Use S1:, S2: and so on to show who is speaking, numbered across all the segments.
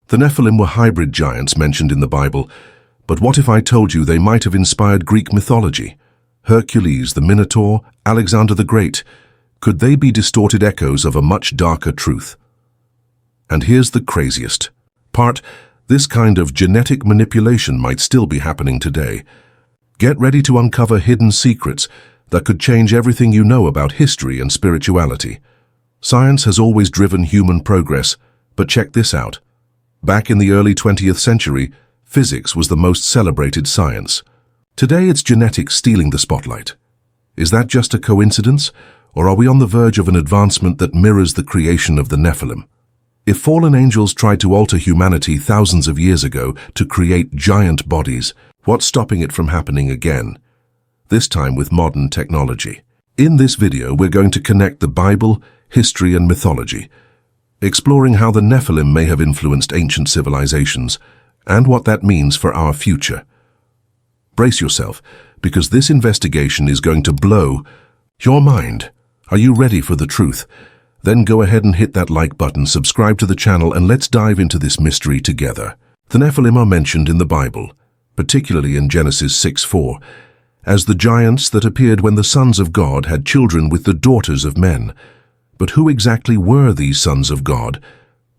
S1: The Nephilim were hybrid giants mentioned in the Bible, but what if I told you they might have inspired Greek mythology? Hercules, the Minotaur, Alexander the Great, could they be distorted echoes of a much darker truth? And here's the craziest part. This kind of genetic manipulation might still be happening today. Get ready to uncover hidden secrets that could change everything you know about history and spirituality. Science has always driven human progress, but check this out. Back in the early 20th century, physics was the most celebrated science. Today it's genetics stealing the spotlight. Is that just a coincidence, or are we on the verge of an advancement that mirrors the creation of the Nephilim? If fallen angels tried to alter humanity thousands of years ago to create giant bodies, what's stopping it from happening again? This time with modern technology. In this video, we're going to connect the Bible, history, and mythology, exploring how the Nephilim may have influenced ancient civilizations and what that means for our future. Brace yourself, because this investigation is going to blow your mind. Are you ready for the truth? Then go ahead and hit that like button, subscribe to the channel, and let's dive into this mystery together. The Nephilim are mentioned in the Bible, particularly in Genesis 6:4, as the giants that appeared when the sons of God had children with the daughters of men. But who exactly were these sons of God?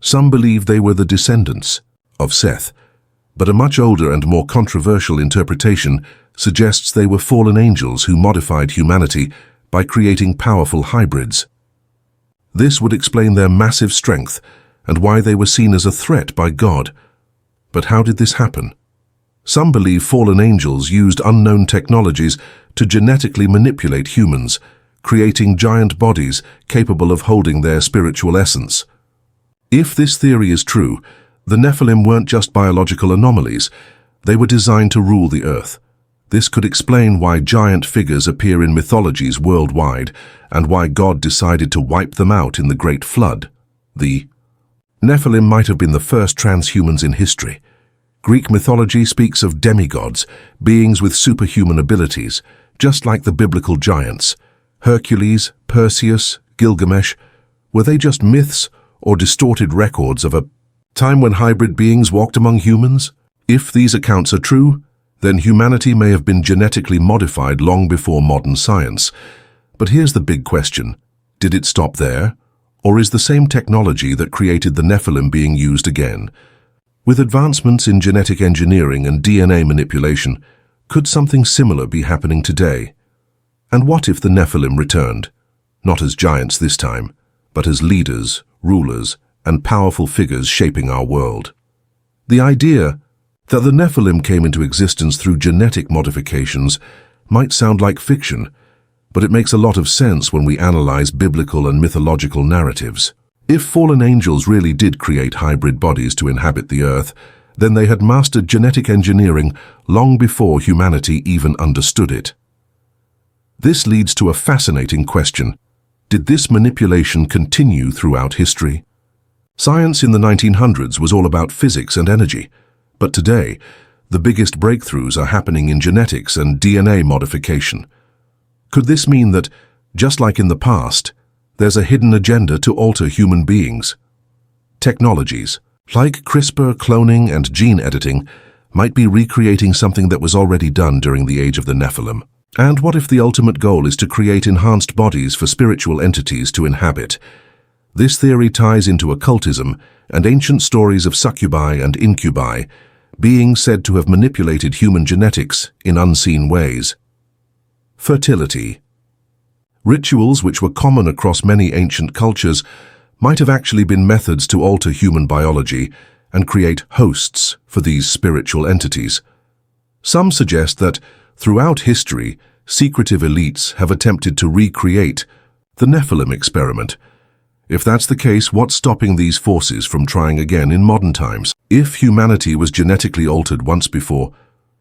S1: Some believe they were the descendants of Seth, but a much older and more controversial interpretation suggests they were fallen angels who modified humanity by creating powerful hybrids. This would explain their massive strength and why they were seen as a threat by God. But how did this happen? Some believe fallen angels used unknown technologies to genetically manipulate humans, creating giant bodies capable of holding their spiritual essence. If this theory is true, the Nephilim weren't just biological anomalies, they were designed to rule the earth. This could explain why giant figures appear in mythologies worldwide and why God decided to wipe them out in the Great Flood. The Nephilim might have been the first transhumans in history. Greek mythology speaks of demigods, beings with superhuman abilities, just like the biblical giants. Hercules, Perseus, Gilgamesh, were they just myths or distorted records of a time when hybrid beings walked among humans? If these accounts are true, then humanity may have been genetically modified long before modern science. But here's the big question. Did it stop there? Or is the same technology that created the Nephilim being used again? With advancements in genetic engineering and DNA manipulation, could something similar be happening today? And what if the Nephilim returned? Not as giants this time, but as leaders, rulers, and powerful figures shaping our world. The idea that the Nephilim came into existence through genetic modifications might sound like fiction, but it makes a lot of sense when we analyze biblical and mythological narratives. If fallen angels really did create hybrid bodies to inhabit the earth, then they had mastered genetic engineering long before humanity even understood it. This leads to a fascinating question. Did this manipulation continue throughout history? Science in the 1900s was all about physics and energy. But today, the biggest breakthroughs are happening in genetics and DNA modification. Could this mean that, just like in the past, there's a hidden agenda to alter human beings? Technologies, like CRISPR, cloning, and gene editing, might be recreating something that was already done during the age of the Nephilim. And what if the ultimate goal is to create enhanced bodies for spiritual entities to inhabit? This theory ties into occultism and ancient stories of succubi and incubi, beings said to have manipulated human genetics in unseen ways. Fertility. Rituals which were common across many ancient cultures might have actually been methods to alter human biology and create hosts for these spiritual entities. Some suggest that, throughout history, secretive elites have attempted to recreate the Nephilim experiment. If that's the case, what's stopping these forces from trying again in modern times? If humanity was genetically altered once before,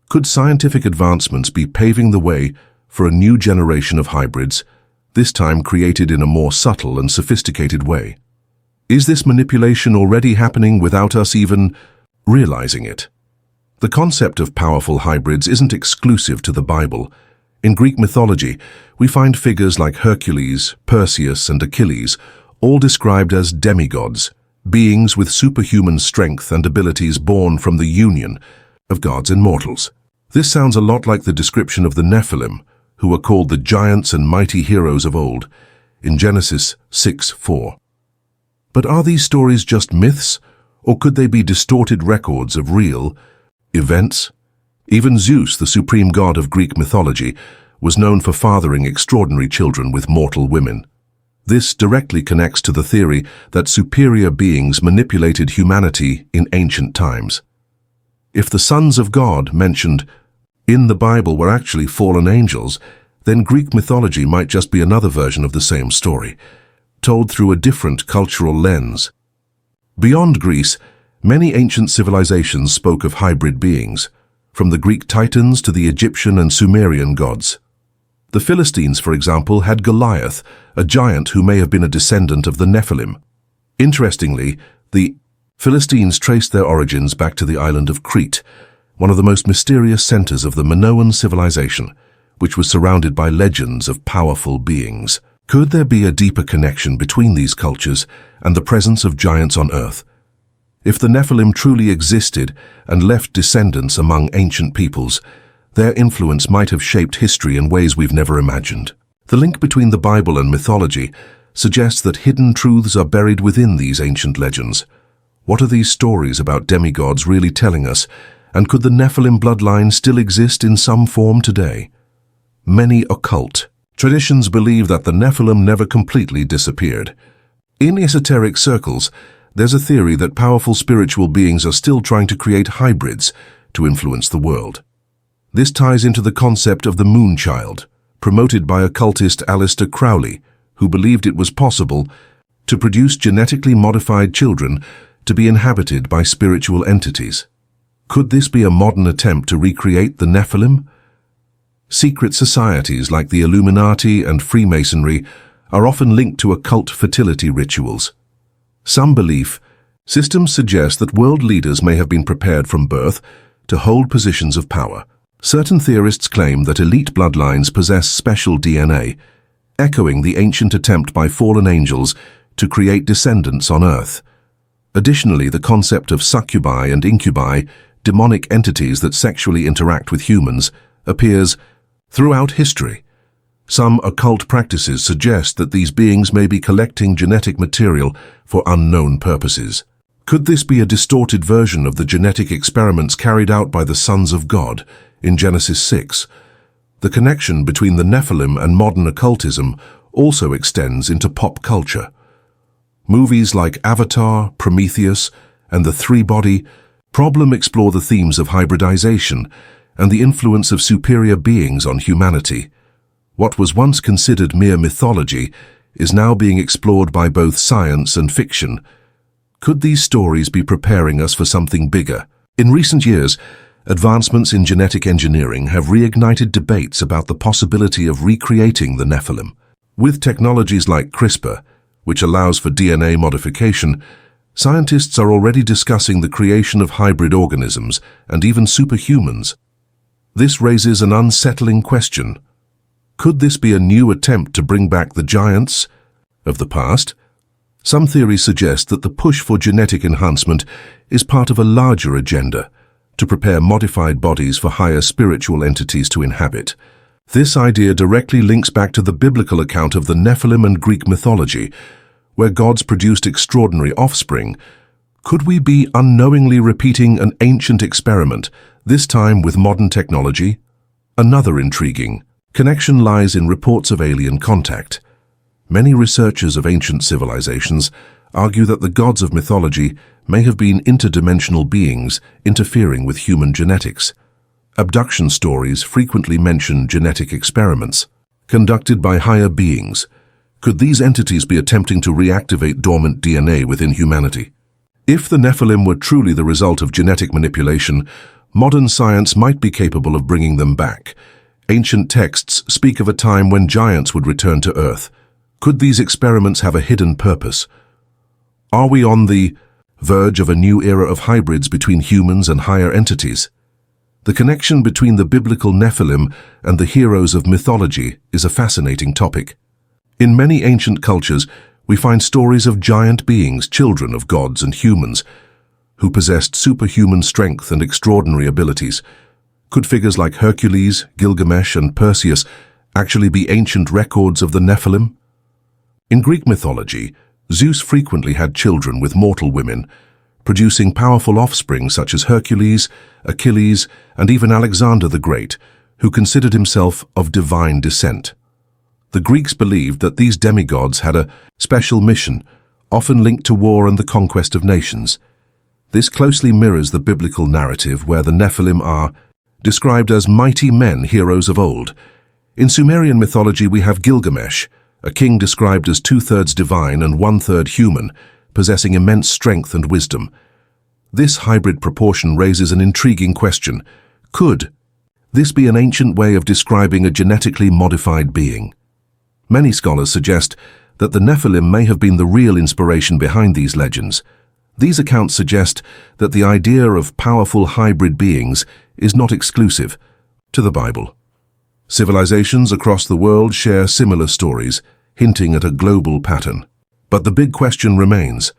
S1: could scientific advancements be paving the way for a new generation of hybrids, this time created in a more subtle and sophisticated way? Is this manipulation already happening without us even realizing it? The concept of powerful hybrids isn't exclusive to the Bible. In Greek mythology, we find figures like Hercules, Perseus, and Achilles, all described as demigods, beings with superhuman strength and abilities born from the union of gods and mortals. This sounds a lot like the description of the Nephilim, who were called the giants and mighty heroes of old, in Genesis 6:4. But are these stories just myths, or could they be distorted records of real events? Even Zeus, the supreme god of Greek mythology, was known for fathering extraordinary children with mortal women. This directly connects to the theory that superior beings manipulated humanity in ancient times. If the sons of God mentioned in the Bible were actually fallen angels, then Greek mythology might just be another version of the same story, told through a different cultural lens. Beyond Greece, many ancient civilizations spoke of hybrid beings, from the Greek Titans to the Egyptian and Sumerian gods. The Philistines, for example, had Goliath, a giant who may have been a descendant of the Nephilim. Interestingly, the Philistines traced their origins back to the island of Crete, one of the most mysterious centers of the Minoan civilization, which was surrounded by legends of powerful beings. Could there be a deeper connection between these cultures and the presence of giants on Earth? If the Nephilim truly existed and left descendants among ancient peoples, their influence might have shaped history in ways we've never imagined. The link between the Bible and mythology suggests that hidden truths are buried within these ancient legends. What are these stories about demigods really telling us, and could the Nephilim bloodline still exist in some form today? Many occult traditions believe that the Nephilim never completely disappeared. In esoteric circles, there's a theory that powerful spiritual beings are still trying to create hybrids to influence the world. This ties into the concept of the moon child, promoted by occultist Aleister Crowley, who believed it was possible to produce genetically modified children to be inhabited by spiritual entities. Could this be a modern attempt to recreate the Nephilim? Secret societies like the Illuminati and Freemasonry are often linked to occult fertility rituals. Some belief systems suggest that world leaders may have been prepared from birth to hold positions of power. Certain theorists claim that elite bloodlines possess special DNA, echoing the ancient attempt by fallen angels to create descendants on Earth. Additionally, the concept of succubi and incubi, demonic entities that sexually interact with humans, appears throughout history. Some occult practices suggest that these beings may be collecting genetic material for unknown purposes. Could this be a distorted version of the genetic experiments carried out by the sons of God in Genesis 6? The connection between the Nephilim and modern occultism also extends into pop culture. Movies like Avatar, Prometheus, and The Three-Body Problem explore the themes of hybridization and the influence of superior beings on humanity. What was once considered mere mythology is now being explored by both science and fiction. Could these stories be preparing us for something bigger? In recent years, advancements in genetic engineering have reignited debates about the possibility of recreating the Nephilim. With technologies like CRISPR, which allows for DNA modification, scientists are already discussing the creation of hybrid organisms and even superhumans. This raises an unsettling question. Could this be a new attempt to bring back the giants of the past? Some theories suggest that the push for genetic enhancement is part of a larger agenda to prepare modified bodies for higher spiritual entities to inhabit. This idea directly links back to the biblical account of the Nephilim and Greek mythology, where gods produced extraordinary offspring. Could we be unknowingly repeating an ancient experiment, this time with modern technology? Another intriguing connection lies in reports of alien contact. Many researchers of ancient civilizations argue that the gods of mythology may have been interdimensional beings interfering with human genetics. Abduction stories frequently mention genetic experiments conducted by higher beings. Could these entities be attempting to reactivate dormant DNA within humanity? If the Nephilim were truly the result of genetic manipulation, modern science might be capable of bringing them back. Ancient texts speak of a time when giants would return to Earth. Could these experiments have a hidden purpose? Are we on the verge of a new era of hybrids between humans and higher entities? The connection between the biblical Nephilim and the heroes of mythology is a fascinating topic. In many ancient cultures, we find stories of giant beings, children of gods and humans, who possessed superhuman strength and extraordinary abilities. Could figures like Hercules, Gilgamesh, and Perseus actually be ancient records of the Nephilim? In Greek mythology, Zeus frequently had children with mortal women, producing powerful offspring such as Hercules, Achilles, and even Alexander the Great, who considered himself of divine descent. The Greeks believed that these demigods had a special mission, often linked to war and the conquest of nations. This closely mirrors the biblical narrative where the Nephilim are described as mighty men, heroes of old. In Sumerian mythology we have Gilgamesh, a king described as 2/3 divine and 1/3 human, possessing immense strength and wisdom. This hybrid proportion raises an intriguing question. Could this be an ancient way of describing a genetically modified being? Many scholars suggest that the Nephilim may have been the real inspiration behind these legends. These accounts suggest that the idea of powerful hybrid beings is not exclusive to the Bible. Civilizations across the world share similar stories, hinting at a global pattern. But the big question remains,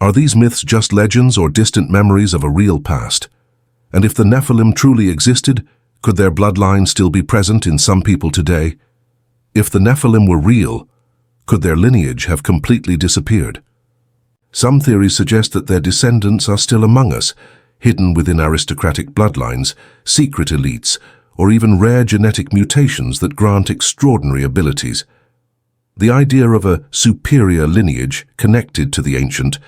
S1: are these myths just legends or distant memories of a real past? And if the Nephilim truly existed, could their bloodline still be present in some people today? If the Nephilim were real, could their lineage have completely disappeared? Some theories suggest that their descendants are still among us, hidden within aristocratic bloodlines, secret elites, or even rare genetic mutations that grant extraordinary abilities. The idea of a superior lineage connected to the ancient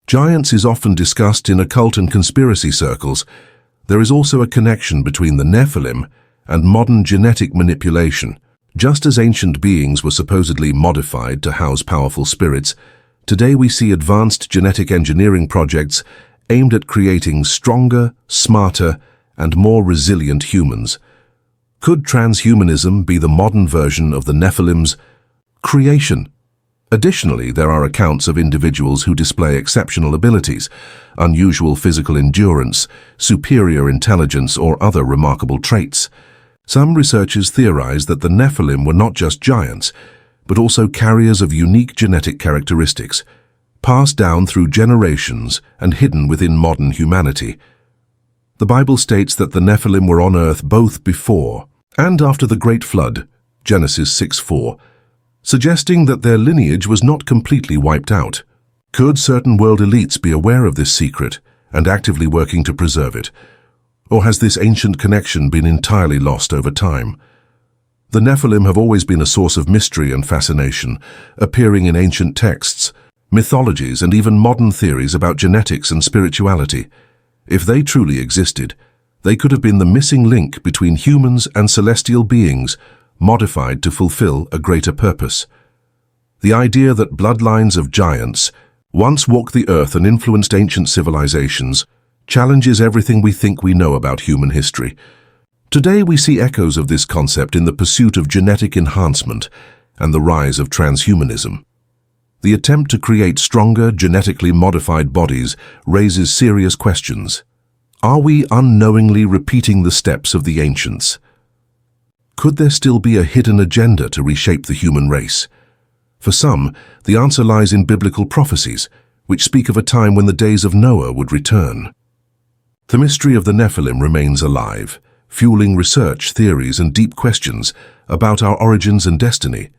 S1: giants is often discussed in occult and conspiracy circles. There is also a connection between the Nephilim and modern genetic manipulation. Just as ancient beings were supposedly modified to house powerful spirits, today we see advanced genetic engineering projects aimed at creating stronger, smarter, and more resilient humans. Could transhumanism be the modern version of the Nephilim's creation? Additionally, there are accounts of individuals who display exceptional abilities, unusual physical endurance, superior intelligence, or other remarkable traits. Some researchers theorize that the Nephilim were not just giants, but also carriers of unique genetic characteristics, passed down through generations and hidden within modern humanity. The Bible states that the Nephilim were on earth both before and after the Great Flood, Genesis 6:4, suggesting that their lineage was not completely wiped out. Could certain world elites be aware of this secret and actively working to preserve it? Or has this ancient connection been entirely lost over time? The Nephilim have always been a source of mystery and fascination, appearing in ancient texts, mythologies, and even modern theories about genetics and spirituality. If they truly existed, they could have been the missing link between humans and celestial beings, modified to fulfill a greater purpose. The idea that bloodlines of giants once walked the earth and influenced ancient civilizations challenges everything we think we know about human history. Today we see echoes of this concept in the pursuit of genetic enhancement and the rise of transhumanism. The attempt to create stronger, genetically modified bodies raises serious questions. Are we unknowingly repeating the steps of the ancients? Could there still be a hidden agenda to reshape the human race? For some, the answer lies in biblical prophecies, which speak of a time when the days of Noah would return. The mystery of the Nephilim remains alive, fueling research, theories, and deep questions about our origins and destiny.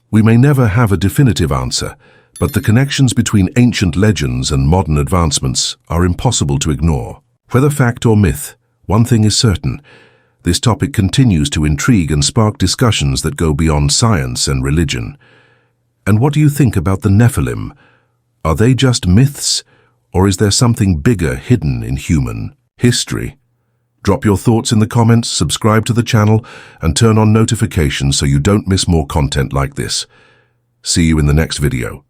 S1: We may never have a definitive answer, but the connections between ancient legends and modern advancements are impossible to ignore. Whether fact or myth, one thing is certain: this topic continues to intrigue and spark discussions that go beyond science and religion. And what do you think about the Nephilim? Are they just myths, or is there something bigger hidden in human history? Drop your thoughts in the comments, subscribe to the channel, and turn on notifications so you don't miss more content like this. See you in the next video.